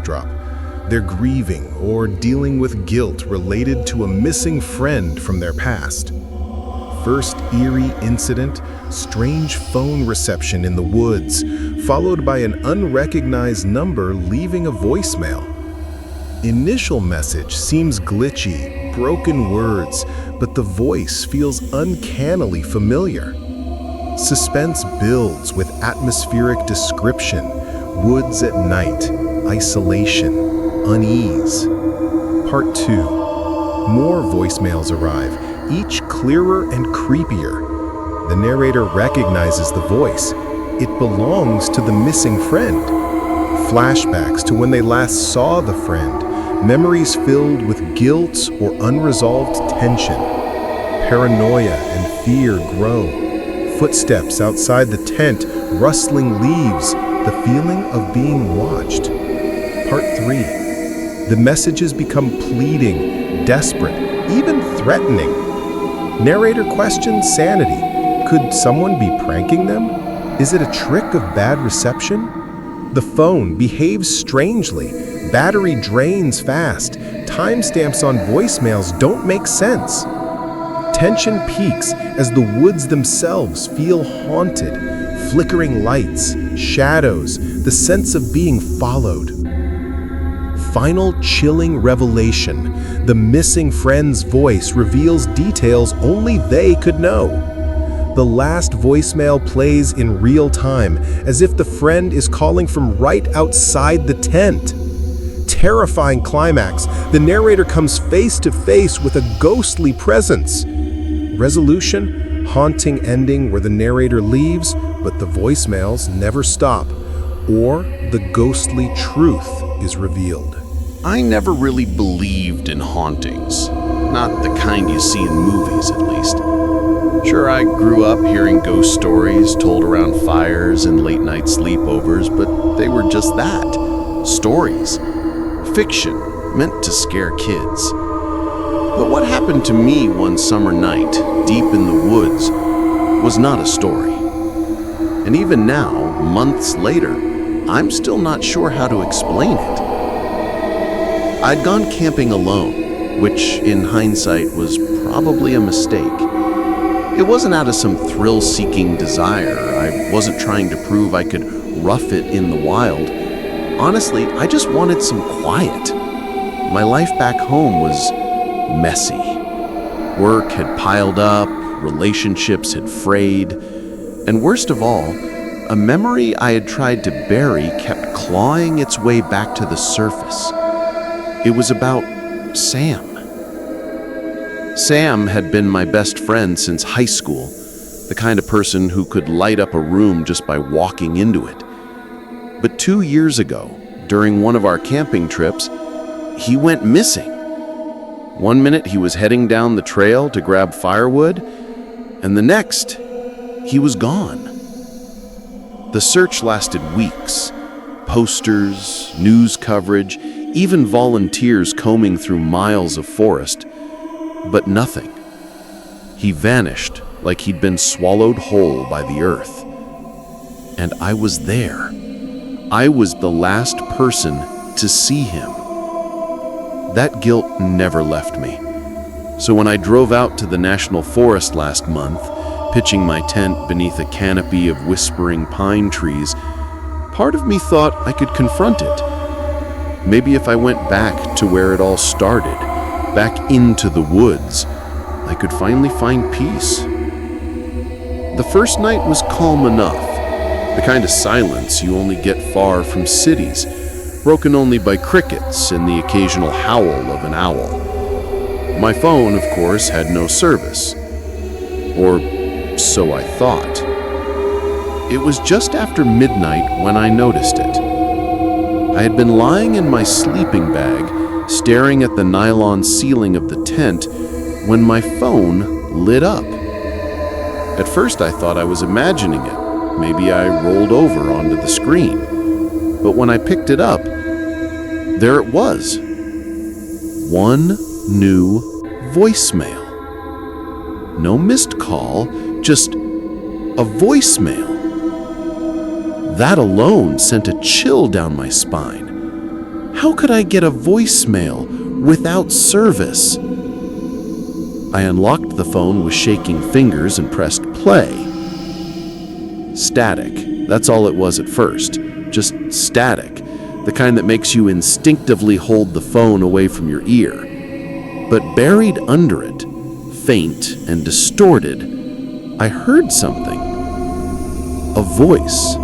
backdrop. They're grieving or dealing with guilt related to a missing friend from their past. First eerie incident, strange phone reception in the woods, followed by an unrecognized number leaving a voicemail. Initial message seems glitchy, broken words, but the voice feels uncannily familiar. Suspense builds with atmospheric description, woods at night, isolation, unease. Part 2. More voicemails arrive, each clearer and creepier. The narrator recognizes the voice. It belongs to the missing friend. Flashbacks to when they last saw the friend, memories filled with guilt or unresolved tension. Paranoia and fear grow. Footsteps outside the tent, rustling leaves, the feeling of being watched. Part 3. The messages become pleading, desperate, even threatening. Narrator questions sanity. Could someone be pranking them? Is it a trick of bad reception? The phone behaves strangely. Battery drains fast. Timestamps on voicemails don't make sense. Tension peaks as the woods themselves feel haunted. Flickering lights, shadows, the sense of being followed. Final chilling revelation. The missing friend's voice reveals details only they could know. The last voicemail plays in real time, as if the friend is calling from right outside the tent. Terrifying climax, the narrator comes face to face with a ghostly presence. Resolution, haunting ending where the narrator leaves, but the voicemails never stop, or the ghostly truth is revealed. I never really believed in hauntings. Not the kind you see in movies, at least. Sure, I grew up hearing ghost stories told around fires and late-night sleepovers, but they were just that. Stories. Fiction meant to scare kids. But what happened to me one summer night, deep in the woods, was not a story. And even now, months later, I'm still not sure how to explain it. I'd gone camping alone, which in hindsight was probably a mistake. It wasn't out of some thrill-seeking desire. I wasn't trying to prove I could rough it in the wild. Honestly, I just wanted some quiet. My life back home was messy. Work had piled up, relationships had frayed, and worst of all, a memory I had tried to bury kept clawing its way back to the surface. It was about Sam. Sam had been my best friend since high school, the kind of person who could light up a room just by walking into it. But 2 years ago, during one of our camping trips, he went missing. One minute he was heading down the trail to grab firewood, and the next, he was gone. The search lasted weeks. Posters, news coverage, even volunteers combing through miles of forest. But nothing. He vanished like he'd been swallowed whole by the earth. And I was there. I was the last person to see him. That guilt never left me. So when I drove out to the national forest last month, pitching my tent beneath a canopy of whispering pine trees, part of me thought I could confront it. Maybe if I went back to where it all started, back into the woods, I could finally find peace. The first night was calm enough, the kind of silence you only get far from cities, broken only by crickets and the occasional howl of an owl. My phone, of course, had no service. Or so I thought. It was just after midnight when I noticed it. I had been lying in my sleeping bag, staring at the nylon ceiling of the tent, when my phone lit up. At first I thought I was imagining it. Maybe I rolled over onto the screen. But when I picked it up, there it was. One new voicemail. No missed call, just a voicemail. That alone sent a chill down my spine. How could I get a voicemail without service? I unlocked the phone with shaking fingers and pressed play. Static. That's all it was at first. Just static. The kind that makes you instinctively hold the phone away from your ear. But buried under it, faint and distorted, I heard something. A voice.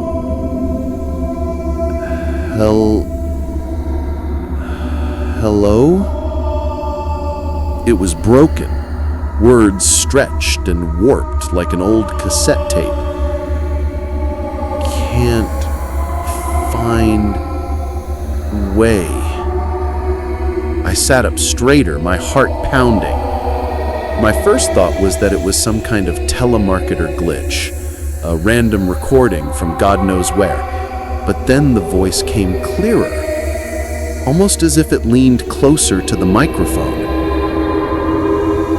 Hello? It was broken, words stretched and warped like an old cassette tape. Can't find way. I sat up straighter, my heart pounding. My first thought was that it was some kind of telemarketer glitch, a random recording from God knows where. But then the voice came clearer, almost as if it leaned closer to the microphone.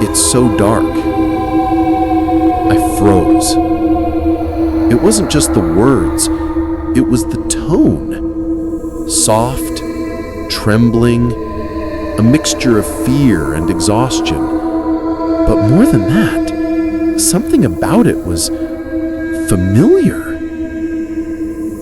It's so dark. I froze. It wasn't just the words, it was the tone. Soft, trembling, a mixture of fear and exhaustion. But more than that, something about it was familiar.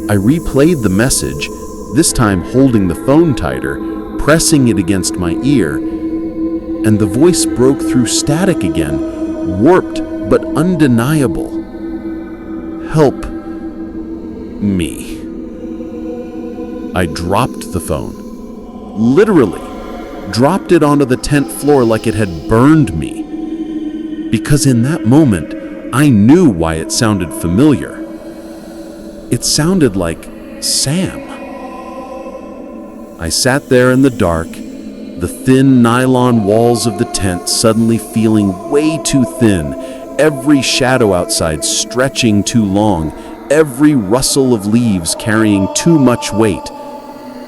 I replayed the message, this time holding the phone tighter, pressing it against my ear, and the voice broke through static again, warped but undeniable. Help me. I dropped the phone. Literally, dropped it onto the tent floor like it had burned me. Because in that moment, I knew why it sounded familiar. It sounded like Sam. I sat there in the dark, the thin nylon walls of the tent suddenly feeling way too thin, every shadow outside stretching too long, every rustle of leaves carrying too much weight.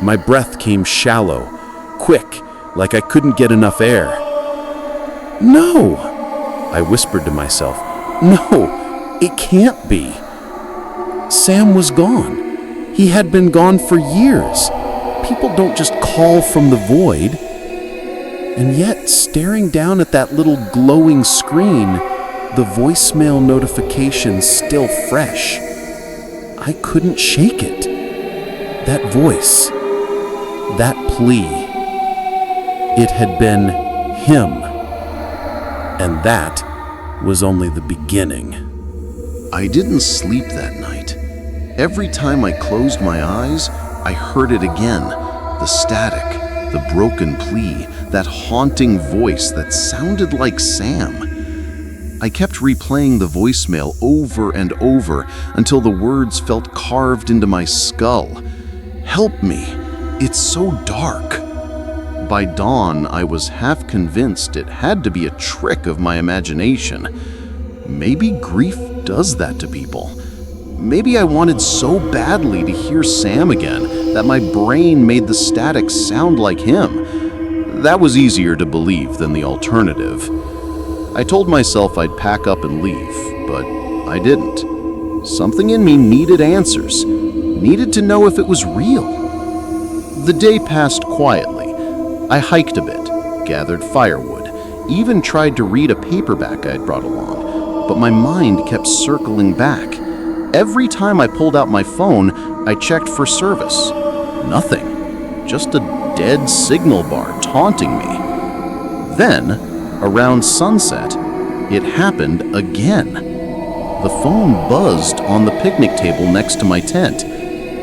My breath came shallow, quick, like I couldn't get enough air. No, I whispered to myself. No, it can't be. Sam was gone. He had been gone for years. People don't just call from the void. And yet, staring down at that little glowing screen, the voicemail notification still fresh. I couldn't shake it. That voice, that plea, it had been him. And that was only the beginning. I didn't sleep that night. Every time I closed my eyes, I heard it again. The static, the broken plea, that haunting voice that sounded like Sam. I kept replaying the voicemail over and over until the words felt carved into my skull. Help me, it's so dark. By dawn, I was half convinced it had to be a trick of my imagination. Maybe grief does that to people. Maybe I wanted so badly to hear Sam again that my brain made the static sound like him. That was easier to believe than the alternative. I told myself I'd pack up and leave, but I didn't. Something in me needed answers, needed to know if it was real. The day passed quietly. I hiked a bit, gathered firewood, even tried to read a paperback I'd brought along, but my mind kept circling back. Every time I pulled out my phone, I checked for service. Nothing. Just a dead signal bar taunting me. Then, around sunset, it happened again. The phone buzzed on the picnic table next to my tent.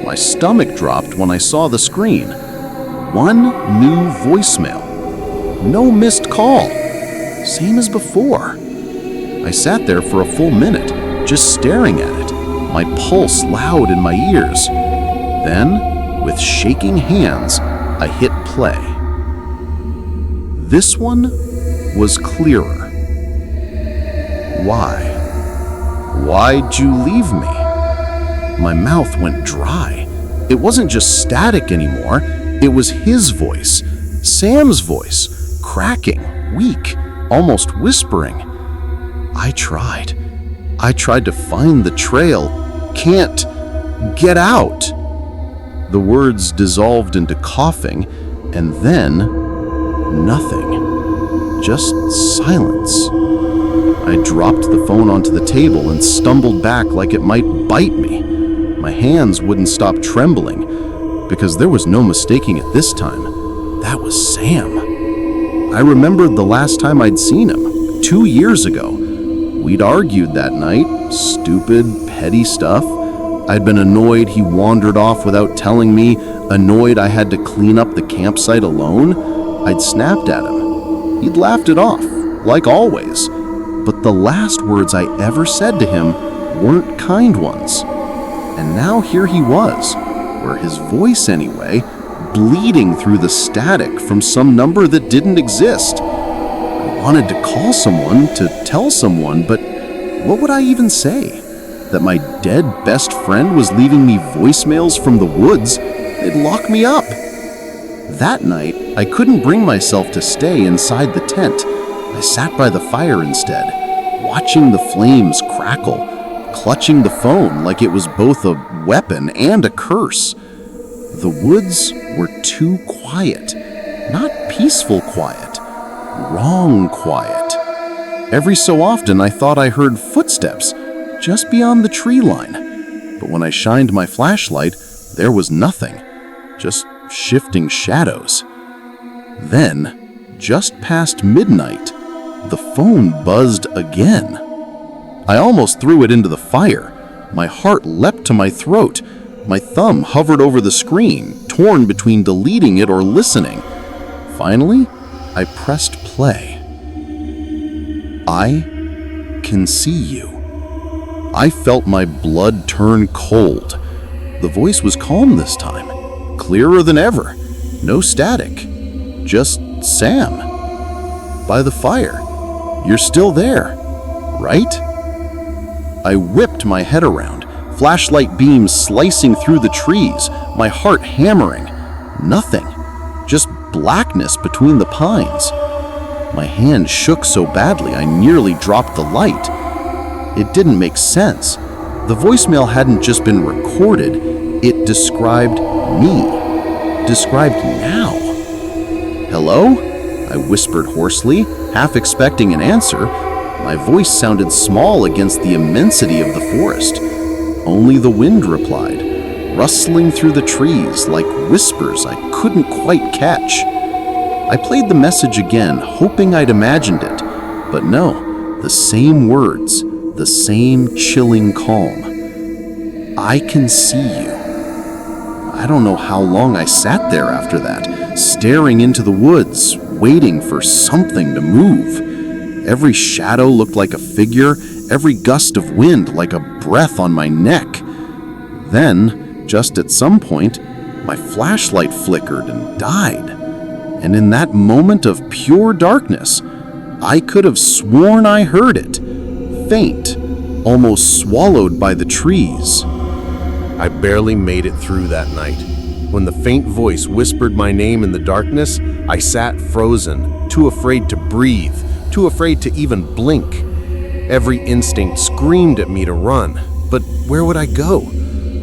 My stomach dropped when I saw the screen. One new voicemail. No missed call. Same as before. I sat there for a full minute, just staring at it, my pulse loud in my ears. Then, with shaking hands, I hit play. This one was clearer. Why? Why'd you leave me? My mouth went dry. It wasn't just static anymore. It was his voice, Sam's voice, cracking, weak, almost whispering. I tried to find the trail. Can't get out. The words dissolved into coughing, and then nothing. Just silence. I dropped the phone onto the table and stumbled back like it might bite me. My hands wouldn't stop trembling, because there was no mistaking it this time. That was Sam. I remembered the last time I'd seen him, 2 years ago. We'd argued that night, stupid, petty stuff. I'd been annoyed he wandered off without telling me, annoyed I had to clean up the campsite alone. I'd snapped at him. He'd laughed it off, like always. But the last words I ever said to him weren't kind ones. And now here he was, or his voice anyway, bleeding through the static from some number that didn't exist. I wanted to call someone, to tell someone, but what would I even say? That my dead best friend was leaving me voicemails from the woods? They'd lock me up. That night, I couldn't bring myself to stay inside the tent. I sat by the fire instead, watching the flames crackle, clutching the phone like it was both a weapon and a curse. The woods were too quiet. Not peaceful quiet. Wrong quiet. Every so often I thought I heard footsteps just beyond the tree line. But when I shined my flashlight, there was nothing. Just shifting shadows. Then, just past midnight, the phone buzzed again. I almost threw it into the fire. My heart leapt to my throat. My thumb hovered over the screen, torn between deleting it or listening. Finally, I pressed play. I can see you. I felt my blood turn cold. The voice was calm this time, clearer than ever. No static, just Sam. By the fire. You're still there, right? I whipped my head around, flashlight beams slicing through the trees, my heart hammering. Nothing, just blackness between the pines. My hand shook so badly I nearly dropped the light. It didn't make sense. The voicemail hadn't just been recorded, it described me. Described now. Hello? I whispered hoarsely, half expecting an answer. My voice sounded small against the immensity of the forest. Only the wind replied, rustling through the trees like whispers I couldn't quite catch. I played the message again, hoping I'd imagined it. But no, the same words, the same chilling calm. I can see you. I don't know how long I sat there after that, staring into the woods, waiting for something to move. Every shadow looked like a figure, every gust of wind like a breath on my neck. Then, just at some point, my flashlight flickered and died. And in that moment of pure darkness, I could have sworn I heard it. Faint, almost swallowed by the trees. I barely made it through that night. When the faint voice whispered my name in the darkness, I sat frozen, too afraid to breathe, too afraid to even blink. Every instinct screamed at me to run, but where would I go?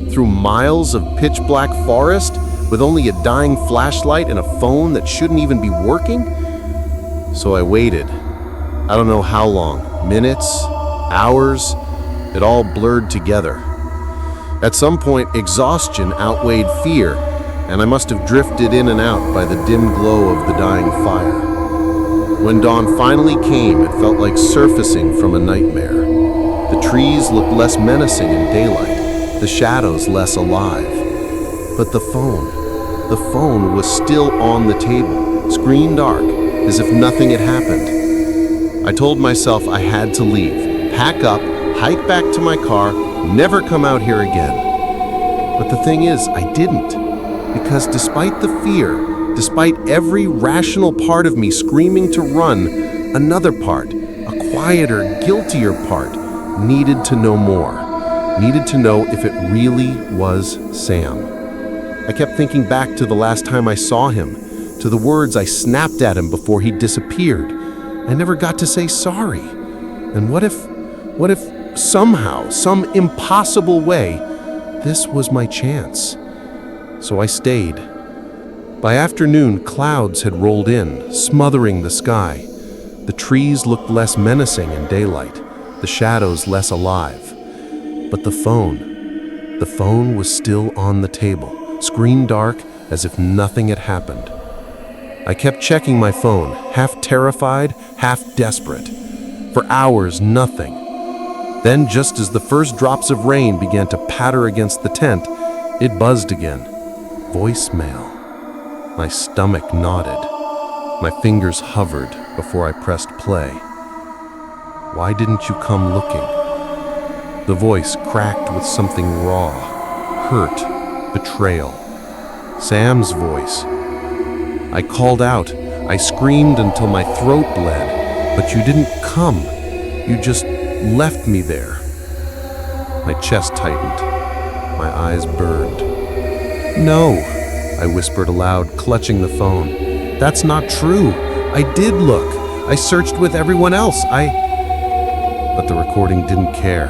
Through miles of pitch-black forest, with only a dying flashlight and a phone that shouldn't even be working? So I waited. I don't know how long, minutes, hours, it all blurred together. At some point, exhaustion outweighed fear, and I must have drifted in and out by the dim glow of the dying fire. When dawn finally came, it felt like surfacing from a nightmare. The trees looked less menacing in daylight, the shadows less alive. But the phone was still on the table, screen dark, as if nothing had happened. I told myself I had to leave, pack up, hike back to my car, never come out here again. But the thing is, I didn't. Because despite the fear, despite every rational part of me screaming to run, another part, a quieter, guiltier part, needed to know more. Needed to know if it really was Sam. I kept thinking back to the last time I saw him, to the words I snapped at him before he disappeared. I never got to say sorry. And what if somehow, some impossible way, this was my chance? so I stayed. By afternoon, clouds had rolled in, smothering the sky. The trees looked less menacing in daylight, the shadows less alive. But the phone was still on the table, screen dark as if nothing had happened. I kept checking my phone, half terrified, half desperate. For hours, nothing. Then, just as the first drops of rain began to patter against the tent, it buzzed again. Voicemail. My stomach knotted. My fingers hovered before I pressed play. Why didn't you come looking? The voice cracked with something raw, hurt, betrayal. Sam's voice. I called out. I screamed until my throat bled, but you didn't come. You just left me there. My chest tightened. My eyes burned. No, I whispered aloud, clutching the phone. That's not true. I did look. I searched with everyone else. But the recording didn't care.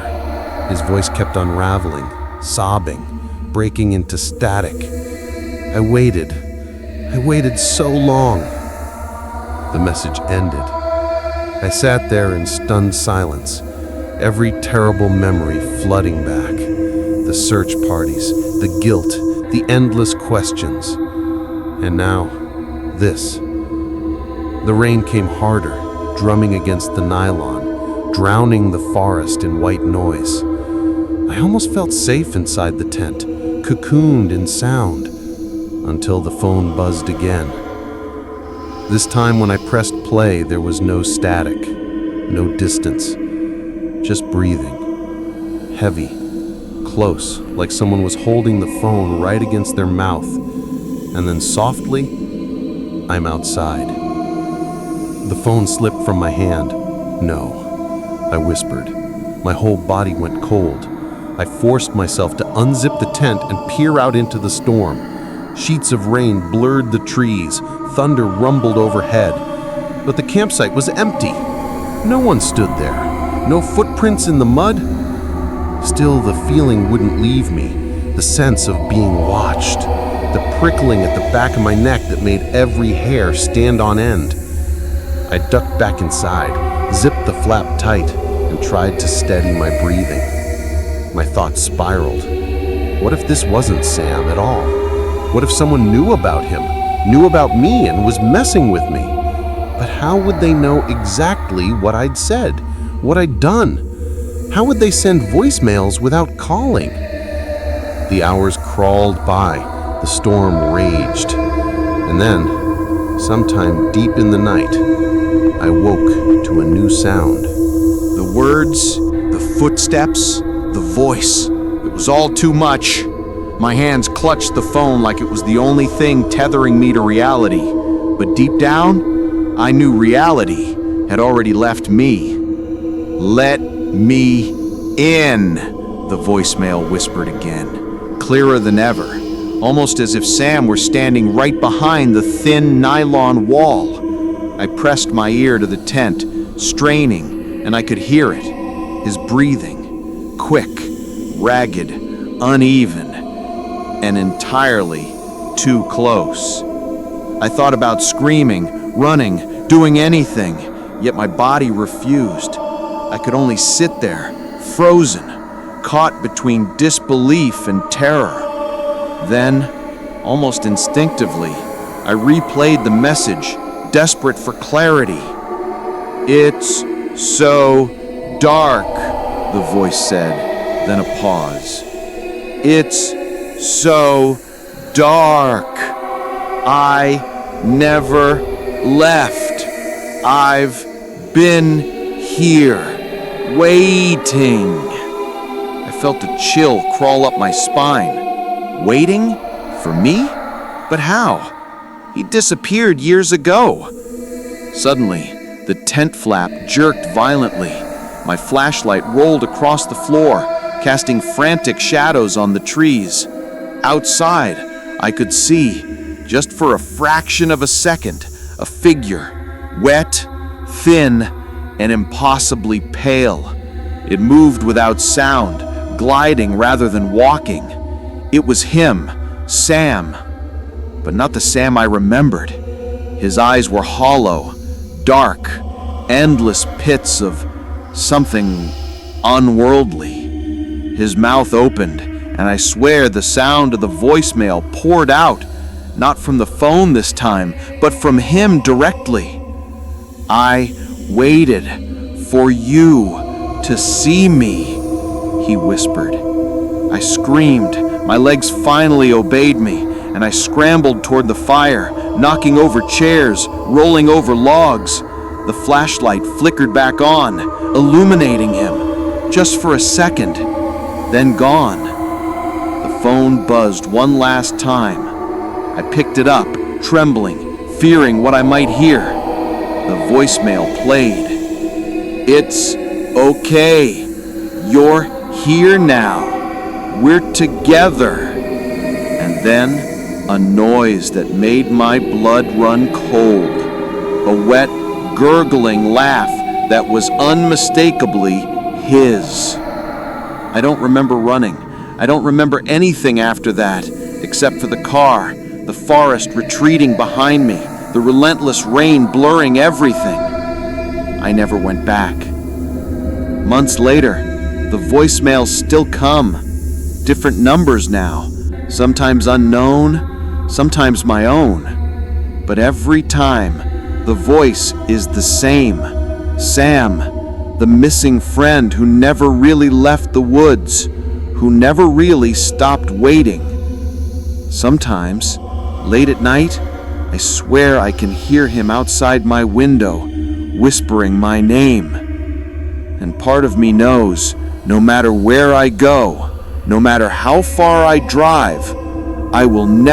His voice kept unraveling, sobbing, breaking into static. I waited so long. The message ended. I sat there in stunned silence, every terrible memory flooding back. The search parties, the guilt, the endless questions. And now, this. The rain came harder, drumming against the nylon, drowning the forest in white noise. I almost felt safe inside the tent, cocooned in sound, until the phone buzzed again. This time when I pressed play, there was no static, no distance, just breathing, heavy, close, like someone was holding the phone right against their mouth, and then softly, I'm outside. The phone slipped from my hand. No, I whispered. My whole body went cold. I forced myself to unzip the tent and peer out into the storm. Sheets of rain blurred the trees, thunder rumbled overhead. But the campsite was empty. No one stood there. No footprints in the mud. Still, the feeling wouldn't leave me. The sense of being watched. The prickling at the back of my neck that made every hair stand on end. I ducked back inside, zipped the flap tight, and tried to steady my breathing. My thoughts spiraled. What if this wasn't Sam at all? What if someone knew about him, knew about me, and was messing with me? But how would they know exactly what I'd said, what I'd done? How would they send voicemails without calling? The hours crawled by, the storm raged. And then, sometime deep in the night, I woke to a new sound. The words, the footsteps, the voice. It was all too much. My hands clutched the phone like it was the only thing tethering me to reality. But deep down, I knew reality had already left me. Let me in, the voicemail whispered again, clearer than ever, almost as if Sam were standing right behind the thin nylon wall. I pressed my ear to the tent, straining, and I could hear it. His breathing, quick, ragged, uneven, and entirely too close. I thought about screaming, running, doing anything, yet my body refused. I could only sit there, frozen, caught between disbelief and terror. Then, almost instinctively, I replayed the message, desperate for clarity. "It's so dark," the voice said, then a pause. "It's so dark. I never left. I've been here, waiting." I felt a chill crawl up my spine. Waiting? For me? But how? He disappeared years ago. Suddenly, the tent flap jerked violently. My flashlight rolled across the floor, casting frantic shadows on the trees. Outside, I could see, just for a fraction of a second, a figure, wet, thin, and impossibly pale. It moved without sound, gliding rather than walking. It was him, Sam. But not the Sam I remembered. His eyes were hollow, dark, endless pits of something unworldly. His mouth opened, and I swear the sound of the voicemail poured out, not from the phone this time, but from him directly. "I waited for you to see me," he whispered. I screamed. My legs finally obeyed me, and I scrambled toward the fire, knocking over chairs, rolling over logs. The flashlight flickered back on, illuminating him, just for a second, then gone. The phone buzzed one last time. I picked it up, trembling, fearing what I might hear. The voicemail played. "It's okay. You're here now. We're together." And then a noise that made my blood run cold. A wet, gurgling laugh that was unmistakably his. I don't remember running. I don't remember anything after that, except for the car, the forest retreating behind me, the relentless rain blurring everything. I never went back. Months later, the voicemails still come. Different numbers now, sometimes unknown, sometimes my own. But every time, the voice is the same. Sam, the missing friend who never really left the woods, who never really stopped waiting. Sometimes, late at night, I swear I can hear him outside my window, whispering my name. And part of me knows, no matter where I go, no matter how far I drive, I will never